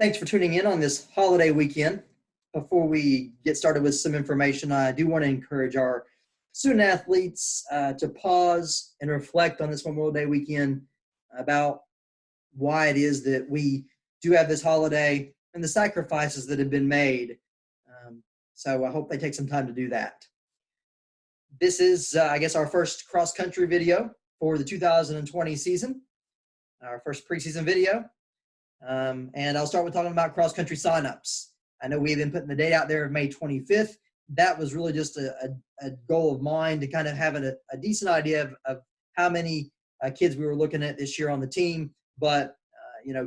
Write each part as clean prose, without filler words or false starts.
Thanks for tuning in on this holiday weekend. Before we get started with some information, I do want to encourage our student athletes to pause and reflect on this Memorial Day weekend about why it is that we do have this holiday and the sacrifices that have been made. So I hope they take some time to do that. This is, I guess, our first cross-country video for the 2020 season, our first preseason video. And I'll start with talking about cross-country signups. I know we've been putting the date out there of May 25th. That was really just a goal of mine to kind of have a decent idea of how many kids we were looking at this year on the team. But,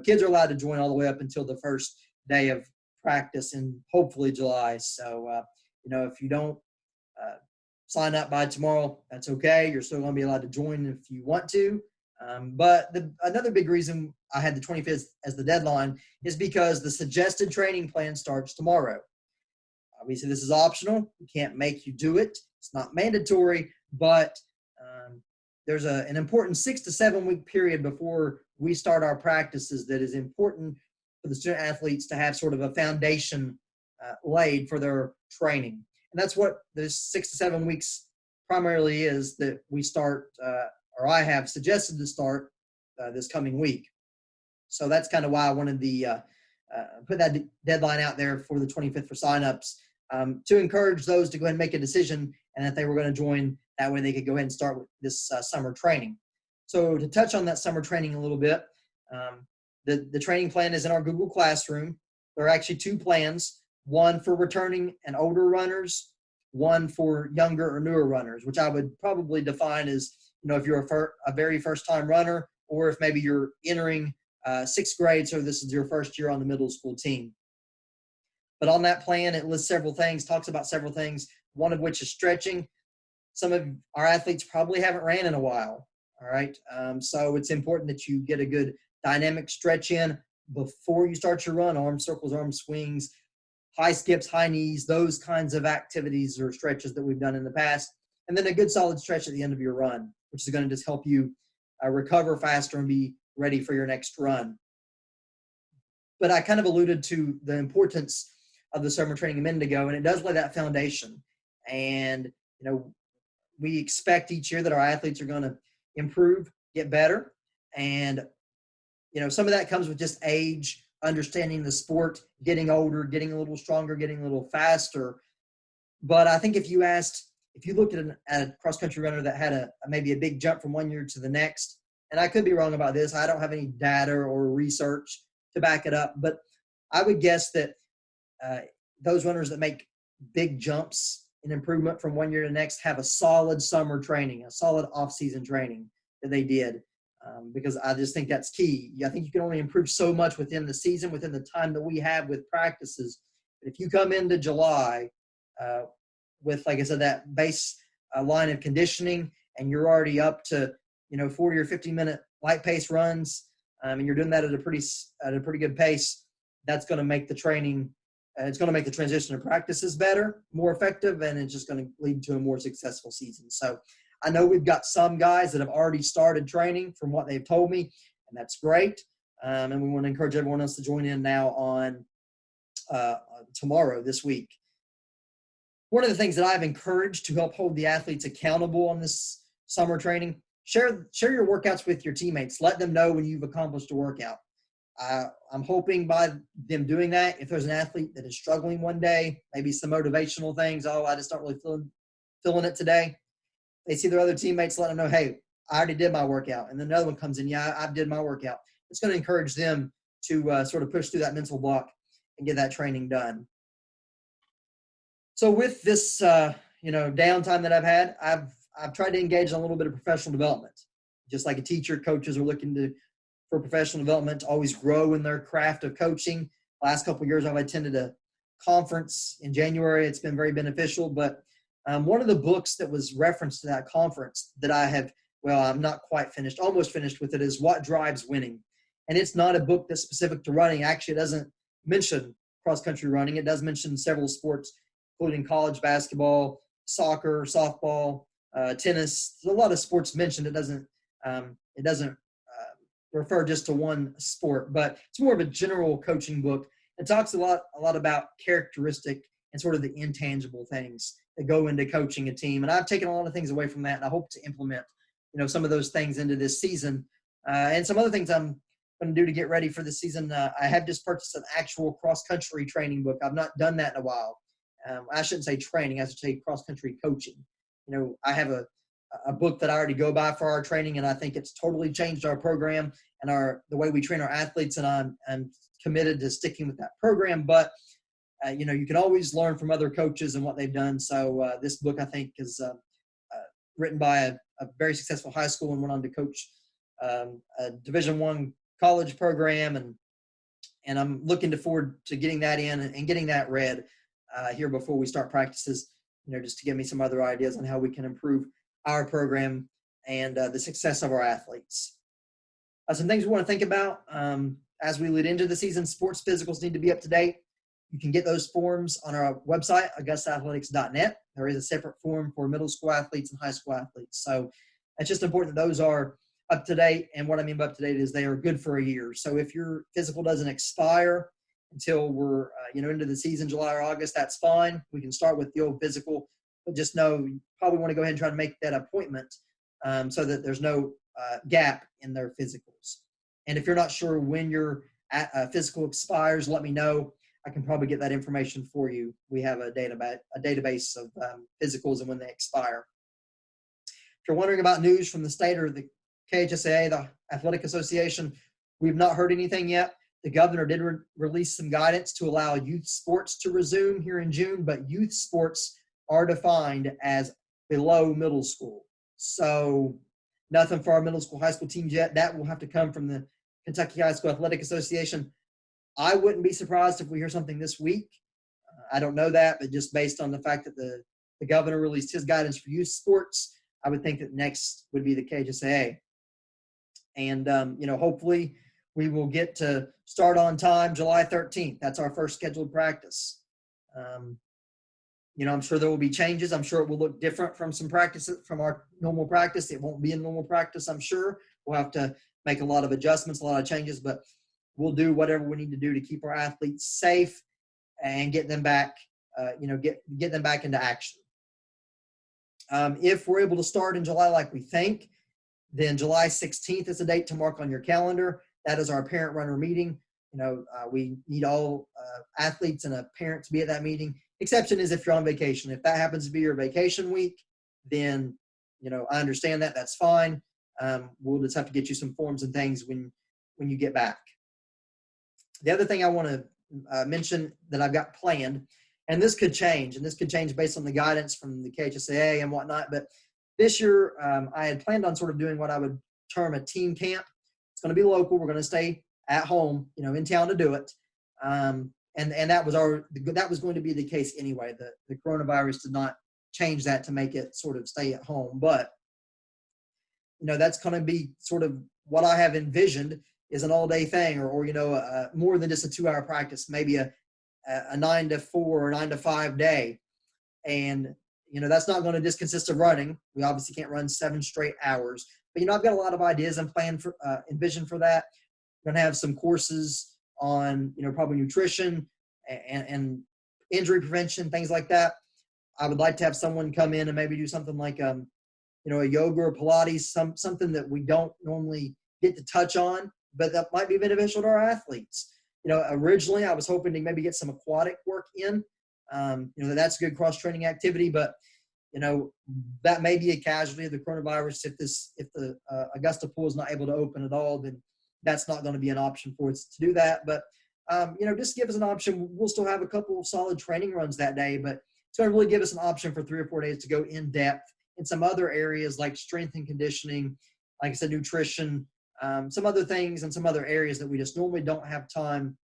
kids are allowed to join all the way up until the first day of practice in hopefully July. So, if you don't sign up by tomorrow, that's okay. You're still going to be allowed to join if you want to. But another big reason I had the 25th as the deadline is because the suggested training plan starts tomorrow. Obviously, this is optional. We can't make you do it. It's not mandatory, but there's an important 6 to 7 week period before we start our practices that is important for the student athletes to have sort of a foundation laid for their training. And that's what this 6 to 7 weeks primarily is that we start or I have suggested to start this coming week. So that's kind of why I wanted to put that deadline out there for the 25th for signups to encourage those to go ahead and make a decision, and if they were going to join, that way they could go ahead and start with this summer training. So to touch on that summer training a little bit, the training plan is in our Google Classroom. There are actually two plans, one for returning and older runners, one for younger or newer runners, which I would probably define as if you're a very first-time runner, or if maybe you're entering sixth grade, so this is your first year on the middle school team. But on that plan, it lists several things, talks about several things, one of which is stretching. Some of our athletes probably haven't ran in a while, all right? So it's important that you get a good dynamic stretch in before you start your run, arm circles, arm swings, high skips, high knees, those kinds of activities or stretches that we've done in the past, and then a good solid stretch at the end of your run, which is going to just help you recover faster and be ready for your next run. But I kind of alluded to the importance of the summer training a minute ago, and it does lay that foundation. And, we expect each year that our athletes are going to improve, get better. And, some of that comes with just age, understanding the sport, getting older, getting a little stronger, getting a little faster. But I think if you looked at a cross-country runner that had maybe a big jump from one year to the next, and I could be wrong about this, I don't have any data or research to back it up, but I would guess that those runners that make big jumps in improvement from one year to the next have a solid summer training, a solid off-season training that they did, because I just think that's key. I think you can only improve so much within the season, within the time that we have with practices. But if you come into July with, like I said, that base line of conditioning, and you're already up to 40 or 50-minute light pace runs, and you're doing that at a pretty good pace, that's going to make the training, it's going to make the transition to practices better, more effective, and it's just going to lead to a more successful season. So I know we've got some guys that have already started training from what they've told me, and that's great. And we want to encourage everyone else to join in now on tomorrow, this week. One of the things that I've encouraged to help hold the athletes accountable on this summer training, share your workouts with your teammates. Let them know when you've accomplished a workout. I'm hoping by them doing that, if there's an athlete that is struggling one day, maybe some motivational things, I just don't really feeling it today. They see their other teammates, let them know, hey, I already did my workout. And then another one comes in, I did my workout. It's going to encourage them to sort of push through that mental block and get that training done. So with this, downtime that I've had, I've tried to engage in a little bit of professional development. Just like a teacher, coaches are looking for professional development to always grow in their craft of coaching. Last couple of years, I've attended a conference in January. It's been very beneficial. But one of the books that was referenced to that conference that I'm not quite finished, almost finished with it, is What Drives Winning. And it's not a book that's specific to running. Actually, it doesn't mention cross-country running. It does mention several sports, including college basketball, soccer, softball, tennis. There's a lot of sports mentioned. It doesn't refer just to one sport, but it's more of a general coaching book. It talks a lot about characteristic and sort of the intangible things that go into coaching a team. And I've taken a lot of things away from that, and I hope to implement, some of those things into this season. And some other things I'm going to do to get ready for the season. I have just purchased an actual cross-country training book. I've not done that in a while. I shouldn't say training. I should say cross-country coaching. I have a book that I already go by for our training, and I think it's totally changed our program and the way we train our athletes, and I'm committed to sticking with that program. But, you can always learn from other coaches and what they've done. So this book, I think, is written by a very successful high school and went on to coach a Division I college program, and I'm looking forward to getting that in and getting that read here before we start practices, just to give me some other ideas on how we can improve our program and the success of our athletes. Some things we want to think about as we lead into the season. Sports physicals need to be up to date. You can get those forms on our website, augustaathletics.net. There is a separate form for middle school athletes and high school athletes. So it's just important that those are up to date. And what I mean by up to date is they are good for a year. So if your physical doesn't expire until we're, into the season, July or August, that's fine. We can start with the old physical, but just know you probably want to go ahead and try to make that appointment so that there's no gap in their physicals. And if you're not sure when your physical expires, let me know. I can probably get that information for you. We have a database of physicals and when they expire. If you're wondering about news from the state or the KHSAA, the Athletic Association, we've not heard anything yet. The governor did release some guidance to allow youth sports to resume here in June, but youth sports are defined as below middle school. So nothing for our middle school, high school teams yet. That will have to come from the Kentucky High School Athletic Association. I wouldn't be surprised if we hear something this week. I don't know that, but just based on the fact that the governor released his guidance for youth sports, I would think that next would be the KHSAA. And, hopefully we will get to start on time July 13th. That's our first scheduled practice. I'm sure there will be changes. I'm sure it will look different from some practices from our normal practice. It won't be a normal practice, I'm sure. We'll have to make a lot of adjustments, a lot of changes, but we'll do whatever we need to do to keep our athletes safe and get them back, get them back into action. If we're able to start in July like we think, then July 16th is a date to mark on your calendar. That is our parent runner meeting. We need all athletes and a parent to be at that meeting. Exception is if you're on vacation. If that happens to be your vacation week, then, I understand that. That's fine. We'll just have to get you some forms and things when you get back. The other thing I want to mention that I've got planned, and this could change, based on the guidance from the KHSAA and whatnot, but this year I had planned on sort of doing what I would term a team camp. It's going to be local. We're going to stay at home, in town to do it. And that was going to be the case anyway. The coronavirus did not change that to make it sort of stay at home. But, that's going to be sort of what I have envisioned is an all-day thing or more than just a 2-hour practice, maybe a 9 to 4 or 9 to 5 day. And, that's not going to just consist of running. We obviously can't run 7 straight hours. But, I've got a lot of ideas and envision for that. I'm going to have some courses on, probably nutrition and injury prevention, things like that. I would like to have someone come in and maybe do something like, a yoga or Pilates, something that we don't normally get to touch on, but that might be beneficial to our athletes. Originally I was hoping to maybe get some aquatic work in. That's a good cross-training activity, but, that may be a casualty of the coronavirus. If the Augusta pool is not able to open at all, then that's not going to be an option for us to do that. But, just give us an option. We'll still have a couple of solid training runs that day, but it's going to really give us an option for 3 or 4 days to go in depth in some other areas like strength and conditioning, like I said, nutrition, some other things and some other areas that we just normally don't have time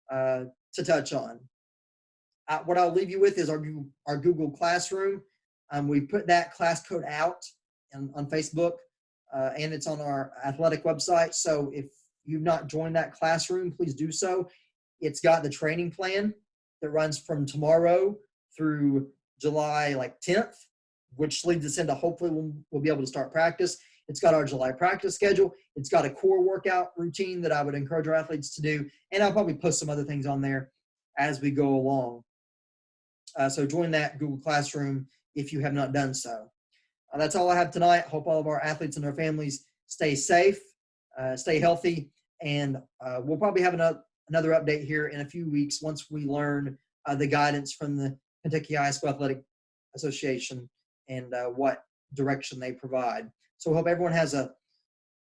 to touch on. What I'll leave you with is our Google Classroom. We put that class code out on Facebook, and it's on our athletic website. So if you've not joined that classroom, please do so. It's got the training plan that runs from tomorrow through July 10th, which leads us into hopefully we'll be able to start practice. It's got our July practice schedule. It's got a core workout routine that I would encourage our athletes to do. And I'll probably post some other things on there as we go along. So join that Google Classroom if you have not done so. That's all I have tonight. Hope all of our athletes and their families stay safe, stay healthy, and we'll probably have another update here in a few weeks once we learn the guidance from the Kentucky High School Athletic Association and what direction they provide. So we hope everyone has a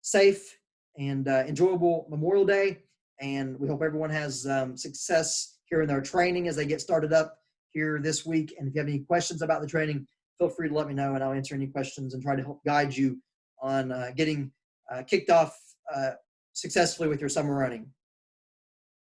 safe and enjoyable Memorial Day, and we hope everyone has success here in their training as they get started up here this week. And if you have any questions about the training, feel free to let me know, and I'll answer any questions and try to help guide you on getting kicked off successfully with your summer running.